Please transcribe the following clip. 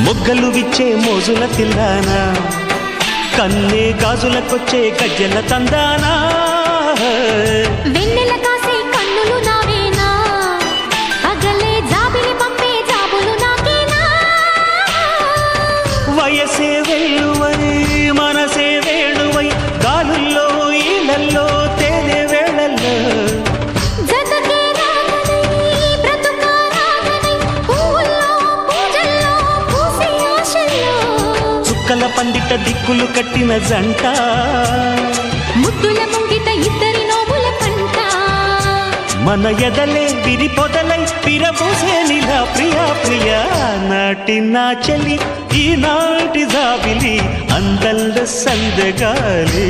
మొగ్గలు విచ్చే మోజుల తిల్లానా, కన్నే గాజులకొచ్చే గజ్జల తందానా. వెన్నెల కాసే కన్నులు నావేనా, పగలే జాబిలి పంపే జాబులు నాకేనా. వయసే వెల్లువై మనసే వేణువై గాలుల్లో ఈలల్లో తేనె వేళల్లో జతకే రాగనై బ్రతుక రాగనై పూల్లో పూజల్లో పూసే ఆశల్లో చుక్కల పందిట దిక్కులు కట్టిన జంట, ముద్దుల ముంగిట ఇద్దరి నోముల పంట. మన ఎదలే విరి పొదలై పిరబూసే నిలా ప్రియా ప్రియా. నాటి నా చెలి ఈనాటి జాబిలి అందల్ల సందగాలి.